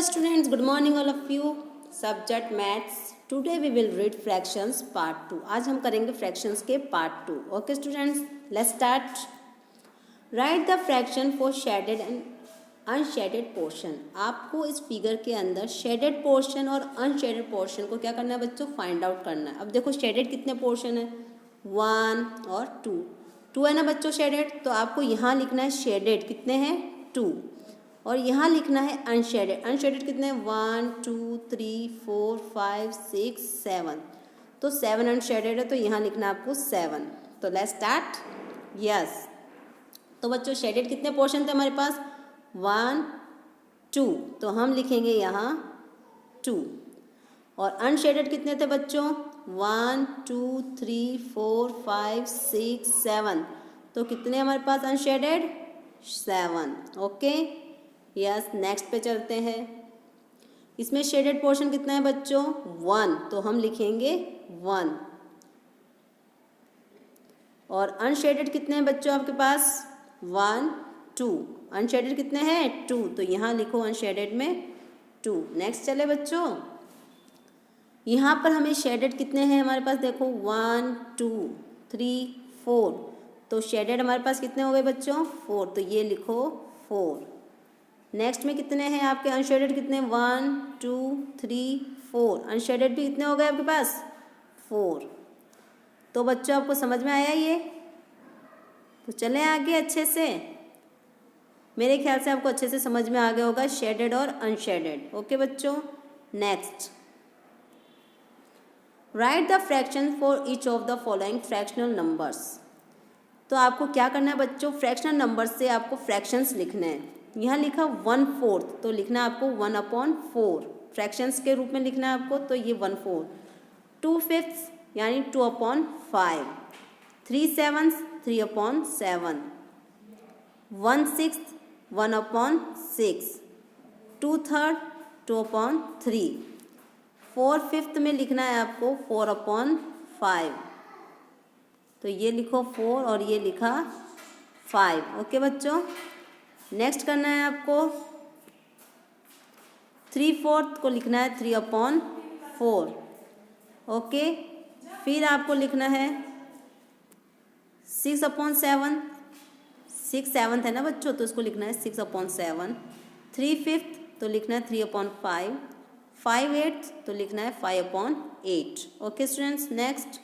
students, good morning all of you. Subject maths. Today we will read fractions part 2. आज हम करेंगे fractions के part 2. Okay students, let's start. Write the fraction for shaded and unshaded portion. आपको इस figure के अंदर shaded portion और unshaded portion को क्या करना है बच्चों, फाइंड आउट करना है. अब देखो shaded कितने पोर्शन है, 1 और 2 है ना बच्चों shaded, तो आपको यहाँ लिखना है shaded कितने हैं 2 और यहाँ लिखना है अनशेडेड. अनशेडेड कितने हैं 1 2 3 4 5 6 7, तो 7 अनशेडेड है तो यहाँ लिखना है आपको 7. तो लेट्स स्टार्ट. यस, तो बच्चों शेडेड कितने पोर्शन थे हमारे पास 1 2, तो हम लिखेंगे यहाँ 2. और अनशेडेड कितने थे बच्चों 1 2 3 4 5 6 7, तो कितने हमारे पास अनशेडेड 7. ओके यस, नेक्स्ट पे चलते हैं. इसमें शेडेड पोर्शन कितना है बच्चों 1, तो हम लिखेंगे 1. और अनशेडेड कितने हैं बच्चों आपके पास 1 2, अनशेडेड कितने हैं 2, तो यहाँ लिखो अनशेडेड में 2. नेक्स्ट चले बच्चों, यहाँ पर हमें शेडेड कितने हैं हमारे पास देखो 1 2 3 4, तो शेडेड हमारे पास कितने हो गए बच्चों 4, तो ये लिखो 4. नेक्स्ट में कितने हैं आपके अनशेडेड कितने 1 2 3 4, अनशेडेड भी कितने हो गए आपके पास 4. तो बच्चों आपको समझ में आया ये, तो चलें आगे अच्छे से. मेरे ख्याल से आपको अच्छे से समझ में आ गया होगा शेडेड और अनशेडेड. ओके बच्चों, next right the fraction for each of the following fractional numbers. तो आपको क्या करना है बच्चों, फ्रैक्शनल नंबर से आपको फ्रैक्शंस लिखने हैं. यहाँ लिखा 1/4, तो लिखना है आपको 1/4 फ्रैक्शंस के रूप में लिखना है आपको, तो ये 1/4. 2/5 यानी 2/5. 3/7 3/7. 1/6 1/6. 2/3 2/3. 4/5 में लिखना है आपको 4/5, तो ये लिखो 4 और ये लिखा 5. ओके बच्चों, नेक्स्ट करना है आपको 3/4 को लिखना है 3/4. ओके, फिर आपको लिखना है 6/7. 6/7 है ना बच्चों, तो इसको लिखना है 6/7. 3/5 तो लिखना है 3/5. 5/8 तो लिखना है 5/8. ओके स्टूडेंट्स, नेक्स्ट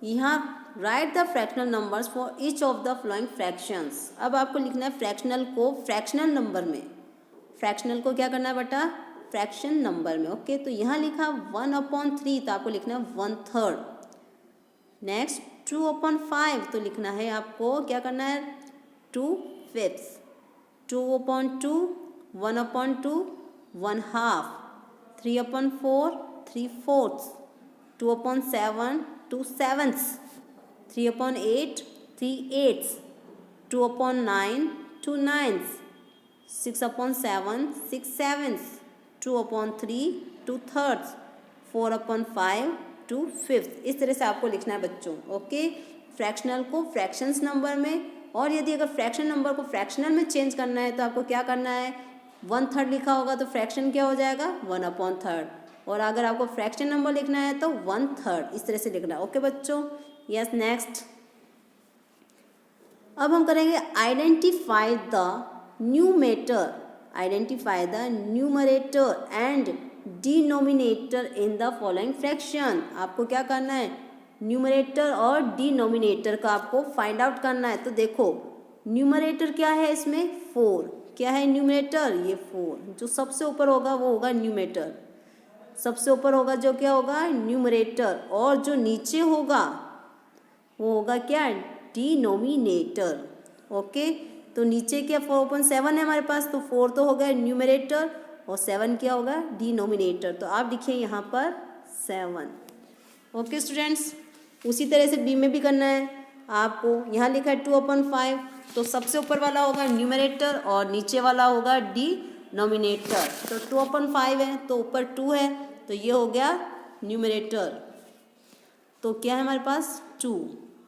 यहाँ right the fractional numbers for each of the flowing fractions. अब आपको लिखना है फ्रैक्शनल को फ्रैक्शनल नंबर में. फ्रैक्शनल को क्या करना है बेटा, फ्रैक्शन नंबर में. ओके, तो यहाँ लिखा 1/3, तो आपको लिखना है 1/3. नेक्स्ट 2/5, तो लिखना है आपको क्या करना है 2/5. 2/2 1/2 1/2. 3/4 3/4. 2/7 2/7. 3/8 3/8. 2/9 2/9. 6/7 6/7. 2/3 2/3. 4/5 2/5. इस तरह से आपको लिखना है बच्चों. ओके, फ्रैक्शनल को फ्रैक्शंस नंबर में, और यदि अगर फ्रैक्शन नंबर को फ्रैक्शनल में चेंज करना है तो आपको क्या करना है 1/3 लिखा होगा तो फ्रैक्शन क्या हो जाएगा 1/3, और अगर आपको फ्रैक्शन नंबर लिखना है तो 1/3. इस तरह से लिखना है. ओके बच्चों, यस. नेक्स्ट अब हम करेंगे identify the numerator. Identify the numerator and denominator in the following fraction. आपको क्या करना है न्यूमरेटर और डिनोमिनेटर का आपको फाइंड आउट करना है. तो देखो न्यूमरेटर क्या है इसमें 4. क्या है न्यूमरेटर, ये 4. जो सबसे ऊपर होगा वो होगा न्यूमरेटर. सबसे ऊपर होगा जो क्या होगा न्यूमरेटर, और जो नीचे होगा वो होगा क्या डिनोमिनेटर. ओके, तो नीचे क्या 4/7 है हमारे पास, तो 4 तो हो गया न्यूमरेटर और 7 क्या होगा डिनोमिनेटर. तो आप लिखिए यहाँ पर 7. ओके स्टूडेंट्स, उसी तरह से बी में भी करना है आपको. यहाँ लिखा है 2/5, तो सबसे ऊपर वाला होगा न्यूमरेटर और नीचे वाला होगा डिनोमिनेटर. तो 2/5 है तो ऊपर 2 है, तो ये हो गया न्यूमरेटर. तो क्या है हमारे पास 2,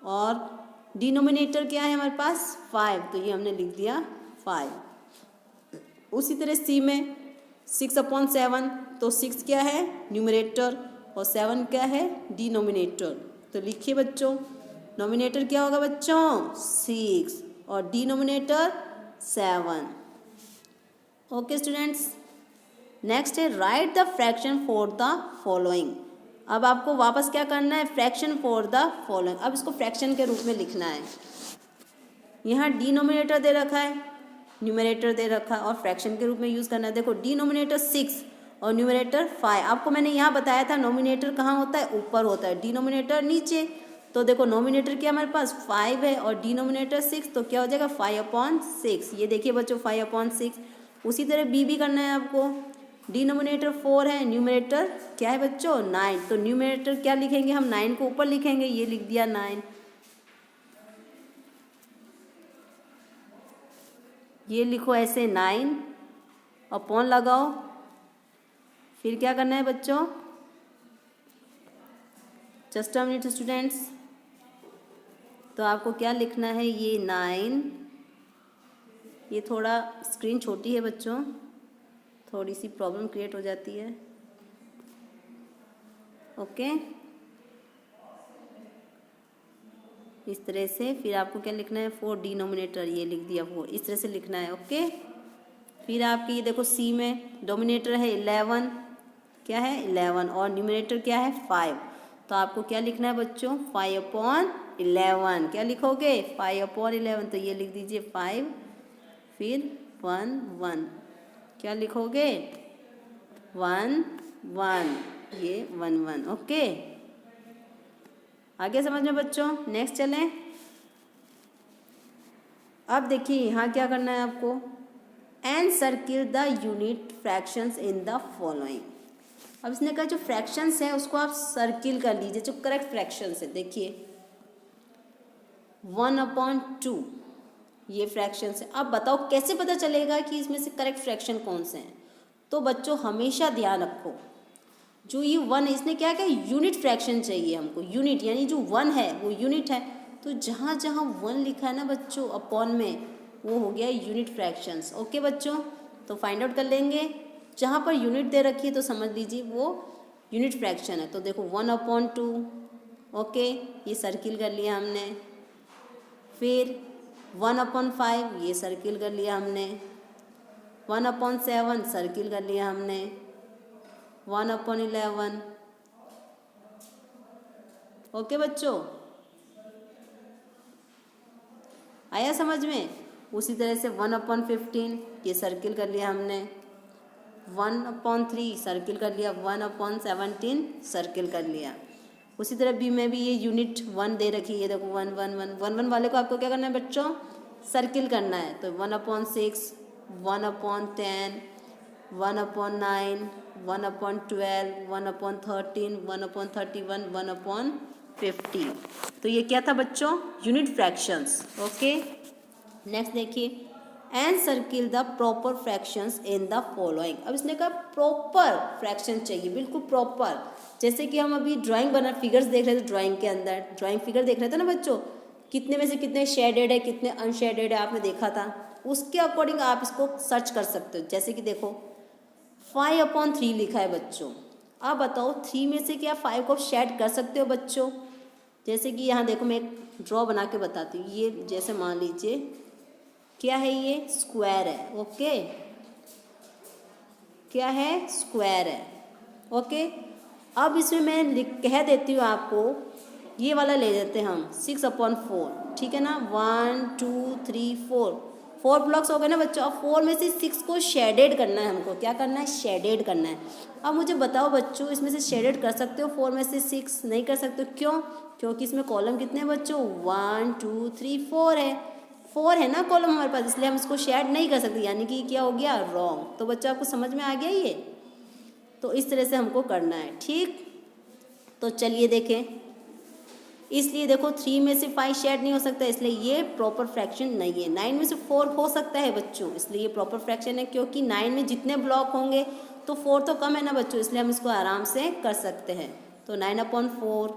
और डिनोमिनेटर क्या है हमारे पास 5, तो ये हमने लिख दिया 5. उसी तरह सी में 6/7, तो 6 क्या है न्यूमरेटर और 7 क्या है डिनोमिनेटर। तो लिखिए बच्चों, नोमिनेटर क्या होगा बच्चों 6 और डिनोमिनेटर 7। ओके स्टूडेंट्स, नेक्स्ट है right the fraction for the following. अब आपको वापस क्या करना है, फ्रैक्शन फॉर द फॉलोइंग। अब इसको फ्रैक्शन के रूप में लिखना है। यहाँ डिनोमिनेटर दे रखा है, न्यूमरेटर दे रखा है और फ्रैक्शन के रूप में यूज़ करना है। देखो डिनोमिनेटर 6 और न्यूमरेटर 5। आपको मैंने यहाँ बताया था नोमिनेटर कहाँ होता है, ऊपर होता है, डिनोमिनेटर नीचे। तो देखो नोमिनेटर क्या हमारे पास 5 है और डिनोमिनेटर 6, तो क्या हो जाएगा 5/6। ये देखिए बच्चों 5/6। उसी तरह बी भी करना है आपको। डिनोमिनेटर 4 है, न्यूमरेटर क्या है बच्चों 9। तो न्यूमरेटर क्या लिखेंगे हम 9 को ऊपर लिखेंगे, ये लिख दिया 9। ये लिखो ऐसे 9 अपॉन लगाओ। फिर क्या करना है बच्चों, जस्ट अ मिनट स्टूडेंट्स। तो आपको क्या लिखना है, ये 9, ये थोड़ा स्क्रीन छोटी है बच्चों, थोड़ी सी प्रॉब्लम क्रिएट हो जाती है। ओके, इस तरह से। फिर आपको क्या लिखना है 4 डिनोमिनेटर, ये लिख दिया 4, इस तरह से लिखना है। ओके, फिर आपकी ये देखो सी में डोमिनेटर है 11, क्या है 11 और न्यूमरेटर क्या है 5। तो आपको क्या लिखना है बच्चों 5/11। क्या लिखोगे 5/11, तो ये लिख दीजिए 5, फिर 1 1, क्या लिखोगे 1 1, ये 1 1। ओके, आगे समझ में बच्चों। नेक्स्ट चलें। अब देखिए यहाँ क्या करना है आपको, and circle the unit fractions in the following. अब इसने कहा जो फ्रैक्शंस हैं उसको आप सर्किल कर लीजिए, जो करेक्ट फ्रैक्शंस है। देखिए 1/2 ये फ्रैक्शंस है। अब बताओ कैसे पता चलेगा कि इसमें से करेक्ट फ्रैक्शन कौन से हैं। तो बच्चों हमेशा ध्यान रखो, जो ये 1 है इसने क्या किया, यूनिट फ्रैक्शन चाहिए हमको। यूनिट यानी जो 1 है वो यूनिट है, तो जहाँ जहाँ 1 लिखा है ना बच्चों अपॉन में, वो हो गया यूनिट फ्रैक्शंस। ओके बच्चों, तो फाइंड आउट कर लेंगे। जहाँ पर यूनिट दे रखी है तो समझ लीजिए वो यूनिट फ्रैक्शन है। तो देखो 1/2, ओके ये सर्किल कर लिया हमने। फिर 1/5 ये सर्किल कर लिया हमने। 1/7 सर्किल कर लिया हमने। 1/11। ओके बच्चों, आया समझ में। उसी तरह से 1/15 ये सर्किल कर लिया हमने। 1/3 सर्किल कर लिया। 1/17 सर्किल कर लिया। उसी तरह बी में भी ये यूनिट 1 दे रखी है, देखो 1 1 1 1 1 वाले को आपको क्या करना है बच्चों, सर्किल करना है। तो 1/6, 1/10, 1/9, 1/12, 1/13, 1/31, 1/50। तो ये क्या था बच्चों, यूनिट फ्रैक्शंस। ओके, नेक्स्ट देखिए, and circle the proper fractions in the following. अब इसने कहा प्रॉपर फ्रैक्शन चाहिए, बिल्कुल प्रॉपर। जैसे कि हम अभी ड्राइंग बना फिगर्स देख रहे थे, ड्राइंग के अंदर ड्राइंग फिगर देख रहे थे ना बच्चों, कितने में से कितने शेडेड है कितने अनशेडेड है आपने देखा था। उसके अकॉर्डिंग आप इसको सर्च कर सकते हो। जैसे कि देखो 5/3 लिखा है बच्चों। आप बताओ 3 में से क्या 5 को शेड कर सकते हो बच्चों। जैसे कि यहाँ देखो मैं एक ड्रॉ बना के बताती हूँ। ये जैसे मान लीजिए क्या है, ये स्क्वायर है। ओके, क्या है स्क्वायर है। ओके, अब इसमें मैं कह देती हूँ आपको, ये वाला ले लेते हैं हम 6/4, ठीक है ना। 1 2 3 4 ब्लॉक्स हो गए ना बच्चों। अब 4 में से 6 को शेडेड करना है हमको। क्या करना है, शेडेड करना है। अब मुझे बताओ बच्चों, इसमें से शेडेड कर सकते हो 4 में से 6? नहीं कर सकते। क्यों? क्योंकि इसमें कॉलम कितने हैं बच्चों, 1 2 3 4 है। 4 है ना कॉलम हमारे पास, इसलिए हम इसको शेड नहीं कर सकते, यानी कि क्या हो गया, रॉन्ग। तो बच्चों आपको समझ में आ गया ये। तो इस तरह से हमको करना है, ठीक। तो चलिए देखें, इसलिए देखो 3 में से 5 शेड नहीं हो सकता, इसलिए ये प्रॉपर फ्रैक्शन नहीं है। 9 में से 4 हो सकता है बच्चों, इसलिए ये प्रॉपर फ्रैक्शन है। क्योंकि 9 में जितने ब्लॉक होंगे तो 4 तो कम है ना बच्चों, इसलिए हम इसको आराम से कर सकते हैं। तो 9/4,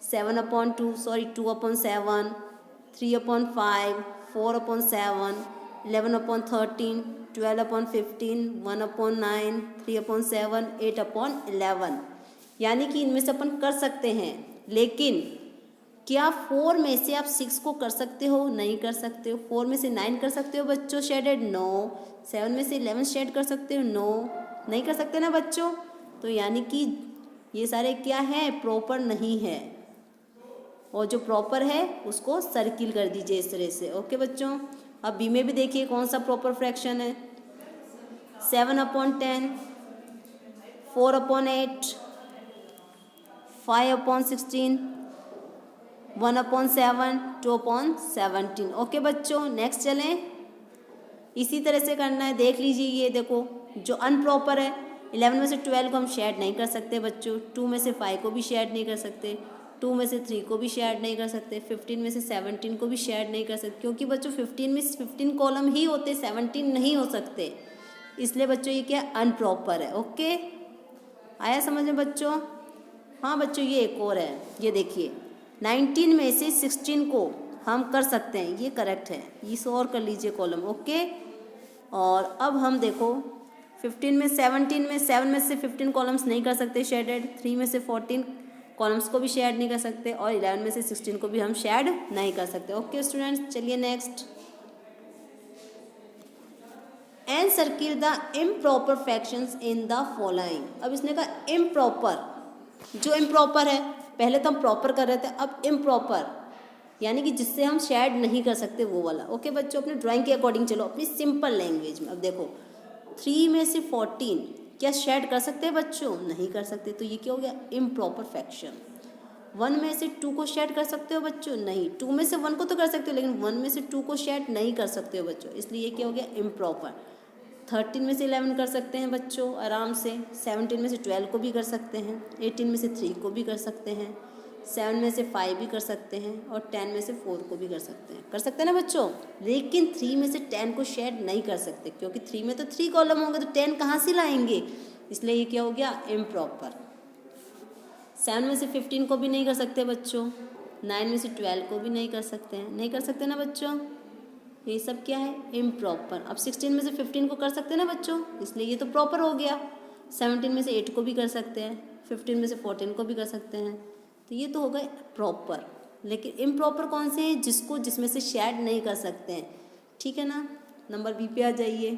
7/2, 2/7, 3/5, 4/7, 11/13, 12/15, 1/9, 3/7, 8/11, यानी कि इनमें से अपन कर सकते हैं। लेकिन क्या 4 में से आप 6 को कर सकते हो? नहीं कर सकते हो। 4 में से 9 कर सकते हो बच्चों शेडेड? नो। 7 में से 11 शेड कर सकते हो? नो, नहीं कर सकते ना बच्चों। तो यानी कि ये सारे क्या हैं? प्रॉपर नहीं है। और जो प्रॉपर है उसको सर्किल कर दीजिए इस तरह से। ओके बच्चों। अब बी में भी देखिए कौन सा प्रॉपर फ्रैक्शन है। 7/10, 4/8, 5/16, 1/7, 2/17। ओके बच्चों, नेक्स्ट चलें। इसी तरह से करना है। देख लीजिए, ये देखो जो अनप्रॉपर है, 11 में से 12 को हम शेड नहीं कर सकते बच्चों। 2 में से 5 को भी शेड नहीं कर सकते। 2 में से 3 को भी शेड नहीं कर सकते। 15 में से 17 को भी शेड नहीं कर सकते, क्योंकि बच्चों 15 में 15 कॉलम ही होते, 17 नहीं हो सकते। इसलिए बच्चों ये क्या अनप्रॉपर है। ओके, आया समझ में बच्चों? हाँ बच्चों, ये एक और है, ये देखिए 19 में से 16 को हम कर सकते हैं, ये करेक्ट है। इसे और कर लीजिए कॉलम। ओके, और अब हम देखो 15 में 17 में 7 में से 15 कॉलम्स नहीं कर सकते शेडेड। 3 में से 14 कॉलम्स को भी शेड नहीं कर सकते, और 11 में से 16 को भी हम शेड नहीं कर सकते। ओके स्टूडेंट्स, चलिए next. And circle the improper fractions in the following. अब इसने कहा इम्प्रॉपर, जो इम्प्रॉपर है, पहले तो हम प्रॉपर कर रहे थे, अब इम्प्रॉपर यानी कि जिससे हम शेड नहीं कर सकते वो वाला। ओके बच्चों, अपने ड्राइंग के अकॉर्डिंग चलो, अपनी सिंपल लैंग्वेज में। अब देखो 3 में से 14 क्या शेड कर सकते हैं बच्चों? नहीं कर सकते, तो ये क्या हो गया? Improper fraction. 1 में से 2 को शेड कर सकते हो बच्चों? नहीं। 2 में से 1 को तो कर सकते हो, लेकिन 1 में से 2 को शेड नहीं कर सकते हो बच्चों, इसलिए ये क्या हो गया? इम्प्रॉपर। 13 में से 11 कर सकते हैं बच्चों आराम से। 17 में से 12 को भी कर सकते हैं। 18 में से 3 को भी कर सकते हैं। 7 में से 5 भी कर सकते हैं, और 10 में से 4 को भी कर सकते हैं ना बच्चों। लेकिन 3 में से 10 को शेड नहीं कर सकते, क्योंकि 3 में तो 3 कॉलम होंगे, तो 10 कहाँ से लाएंगे? इसलिए ये क्या हो गया? इम्प्रॉपर। 7 में से 15 को भी नहीं कर सकते बच्चों। 9 में से 12 को भी नहीं कर सकते हैं, नहीं कर सकते ना बच्चों। ये सब क्या है? इम्प्रॉपर। अब 16 में से 15 को कर सकते हैं ना बच्चों, इसलिए ये तो प्रॉपर हो गया। 17 में से 8 को भी कर सकते हैं। 15 में से 14 को भी कर सकते हैं, तो ये तो हो गए प्रॉपर। लेकिन इम्प्रॉपर कौन से हैं? जिसमें से शेड नहीं कर सकते हैं। ठीक है ना। नंबर बी पे आ जाइए।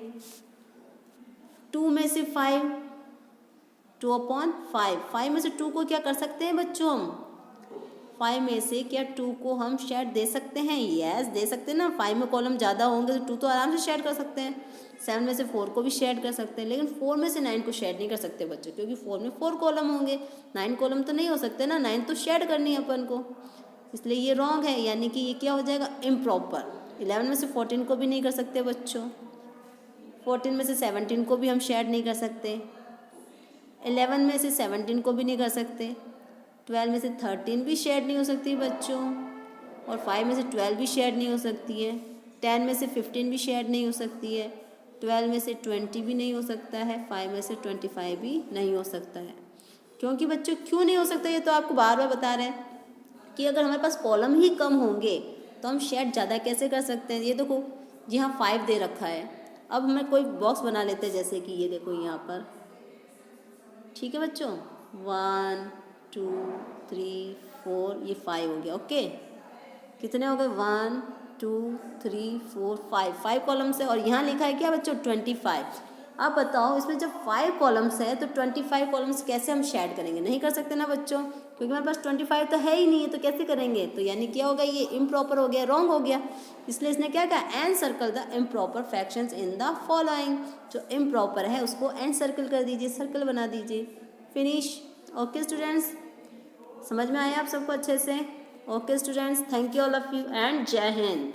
2 में से 5, 2/5। 5 में से 2 को क्या कर सकते हैं बच्चों हम? 5 में से क्या 2 को हम शेड दे सकते हैं? यस, दे सकते हैं ना। 5 में कॉलम ज़्यादा होंगे तो 2 तो आराम से शेड कर सकते हैं। 7 में से 4 को भी शेड कर सकते हैं, लेकिन 4 में से 9 को शेड नहीं कर सकते बच्चों, क्योंकि 4 में 4 कॉलम होंगे, 9 कॉलम तो नहीं हो सकते ना। 9 तो शेड करनी है अपन को, इसलिए ये रॉन्ग है, यानी कि ये क्या हो जाएगा? इम्प्रॉपर। 11 में से 14 को भी नहीं कर सकते बच्चों। 14 में से 17 को भी हम शेड नहीं कर सकते। 11 में से 17 को भी नहीं कर सकते। 12 में से 13 भी शेड नहीं हो सकती बच्चों, और 5 में से 12 भी शेड नहीं हो सकती है। 10 में से 15 भी शेड नहीं हो सकती है। 12 में से 20 भी नहीं हो सकता है। 5 में से 25 भी नहीं हो सकता है। क्योंकि बच्चों क्यों नहीं हो सकता, ये तो आपको बार बार बता रहे हैं कि अगर हमारे पास कॉलम ही कम होंगे तो हम शेड ज़्यादा कैसे कर सकते हैं। ये देखो यहाँ 5 दे रखा है। अब हमें कोई बॉक्स बना लेते हैं, जैसे कि ये देखो यहाँ पर। ठीक है बच्चों, 1 2 3 4, ये 5 हो गया। ओके, कितने हो गए? 1 2 3 4 5 कॉलम्स है, और यहाँ लिखा है क्या बच्चों? 25। आप बताओ इसमें जब 5 कॉलम्स है तो 25 कॉलम्स कैसे हम शेड करेंगे? नहीं कर सकते ना बच्चों, क्योंकि हमारे पास 25 तो है ही नहीं है, तो कैसे करेंगे? तो यानी क्या होगा? ये इम्प्रॉपर हो गया, रॉन्ग हो गया। इसलिए इसने क्या कहा? And circle the improper fractions in the following. जो इम्प्रॉपर है उसको एंड सर्कल कर दीजिए, सर्कल बना दीजिए, फिनिश। ओके स्टूडेंट्स, समझ में आया आप सबको अच्छे से? Okay students, thank you all of you and जय हिंद।